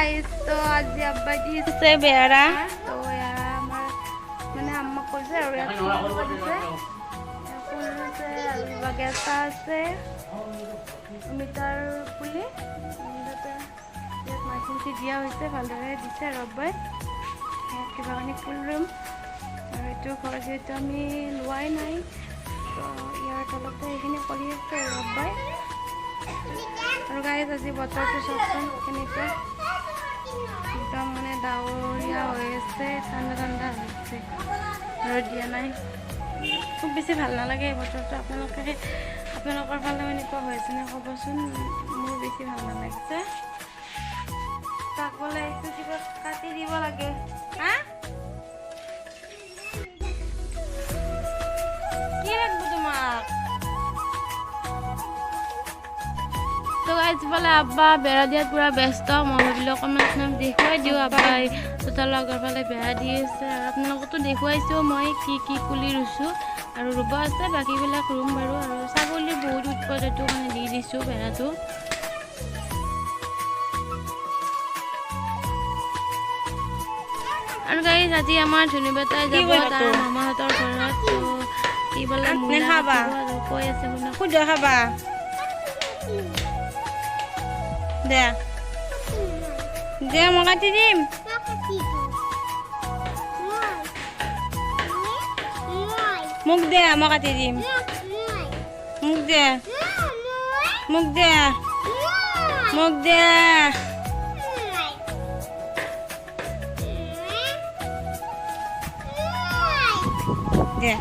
guys তো আজি আব্বা দিছে বেড়া তো আমার মানে আম্মা কইছে আর দিছে আর বাগেটা আছে মিটার পুলি মাছুটি দিয়া হইছে ভালদৰে দিছে আৰু আব্বাই কিবা কানি ফুল ৰুম আৰু এইটো ঘৰ যেহেতু আমি লোৱাই নাই তো ইয়াৰ তলতে এইখিনি কৰি আছে আৰু আব্বাই আৰু গাইজ আজি বতৰটো চাওকচোন কেনেকুৱা একদম মানে ডাৱৰীয়া হৈ আছে ঠাণ্ডা ঠাণ্ডা হৈছে ৰ'দ দিয়া নাই খুব বেছি ভাল নালাগে এই বতৰটো আপোনালোকৰ ফালে এনেকুৱা হৈ আছে নে ক'বচোন মোৰ বেছি ভাল নালাগিছে তাক বোলে এইটো কিবা কাটি দিব লাগে হা কি লাগবে তোমাক তো গাইজ বলে আব্বা বেড়া দিয়াত পুরা ব্যস্ত মই ভাবিলো অকণমান দেখুৱাই দিওঁ আব্বাই চোতালৰ আগৰ ফালে বেড়া দি আছে আৰু আপোনালোকতো দেখুৱাইছোঁ মই কি পুলি ৰুইছোঁ আৰু ৰুব আছে বাকীবিলাক ৰুম বাৰু আৰু ছাগলীৰ বহুত উৎপাত এইটো মানে দি দিছোঁ বেড়াটো আৰু গাইজ আজি আমাৰ ধুনুবেটাই যাব তাৰ মামাহঁতৰ ঘৰত তো কি বোলে খাবা কৈ আছে বোলে খুদ খাবা দে দে মই কাটি দিম মোক দে মই কাটি দিম মোক দে মোক দে মোক দে দে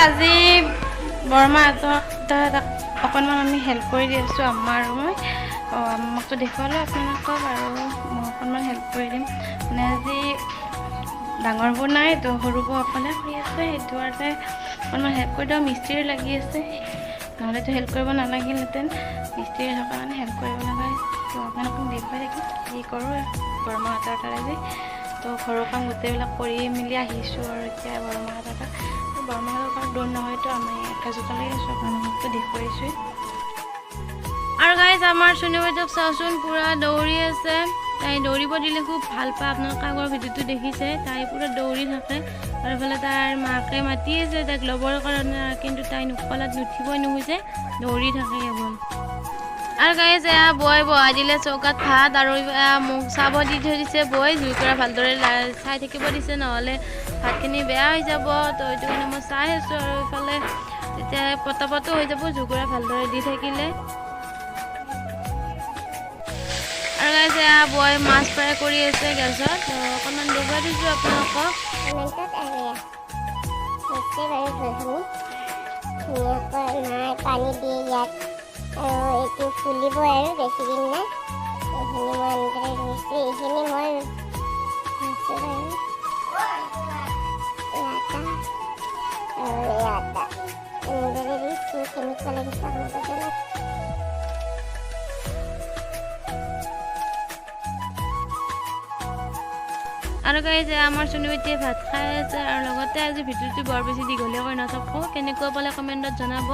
আজি বৰমাহঁতক অকণমান আমি হেল্প কৰি দি আছোঁ আম্মা আৰু মই আম্মাকতো দেখুৱালোঁ আপোনালোকক আৰু মই অকণমান হেল্প কৰি দিম মানে আজি ডাঙৰবোৰ নাই তো সৰুবোৰ অকলে কৰি আছে সেইটো আৰু অকণমান হেল্প কৰি দিওঁ মিস্ত্ৰী লাগি আছে নহ'লেতো হেল্প কৰিব নালাগিলহেঁতেন মিস্ত্ৰী থকা কাৰণে হেল্প কৰিব লগা তো আপোনালোকক দেখুৱাই থাকিম কি কৰোঁ বৰমাহঁতৰ তাত আজি তো ঘৰৰ কাম গোটেইবিলাক কৰি মেলি আহিছোঁ আৰু এতিয়া বৰমাহঁতৰ তাত বৰমাহঁতৰ দূৰ নহয়তো আমি একেজোকালে আছোঁ আপোনালোকতো দেখুৱাইছোঁ আৰু গাইজ আমাৰ চুনু বাইদেউক চাওঁচোন পুৰা দৌৰি আছে তাই দৌৰিব দিলে খুব ভাল পায় আপোনালোকে আগৰ ভিডিঅ'টো দেখিছে তাই পুৰা দৌৰি থাকে আৰু এইফালে তাইৰ মাকে মাতি আছে তাইক ল'বৰ কাৰণে কিন্তু তাই নোখোলাত নুঠিবই নোখোজে দৌৰি থাকে কেৱল আৰু গাইজ এয়া বৈ বহাই দিলে চৌকাত ভাত আৰু মোক চাব দি থৈ দিছে বৈ জুইকুৰা ভালদৰে চাই থাকিব দিছে নহ'লে ভাতখিনি বেয়া হৈ যাব তো এইটো কাৰণে মই চাই আছোঁ আৰু এইফালে তেতিয়া পটাপটো হৈ যাব জুইকুৰা ভালদৰে দি থাকিলে আৰু গাইজ এয়া বৈ মাছ ফ্ৰাই কৰি আছে গেছত তো অকণমান দেখুৱাই দিছোঁ আপোনালোকক পানী দিয়ে ইয়াত আৰু এইটো ফুলিব আৰু বেছি দিন নাই এইখিনি মই এনেদৰে ৰুইছোঁ এইখিনি মই ৰুইছোঁ বাৰু এটা এনেদৰে ৰুইছোঁ কেনেকুৱা লাগিছে আপোনালোকে জনাওক আৰু গাইজ আমাৰ চুনু বাইদেউয়ে ভাত খাই আছে আৰু লগতে আজি ভিডিঅ'টো বৰ বেছি দীঘলীয়া কৰি নাথাকোঁ কেনেকুৱা পালে কমেণ্টত জনাব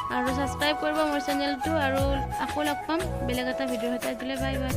আৰু ছাবস্ক্ৰাইব কৰিব মোৰ চেনেলটো আৰু আকৌ লগ পাম বেলেগ এটা ভিডিঅ'ৰ সৈতে দিলে বাই বাই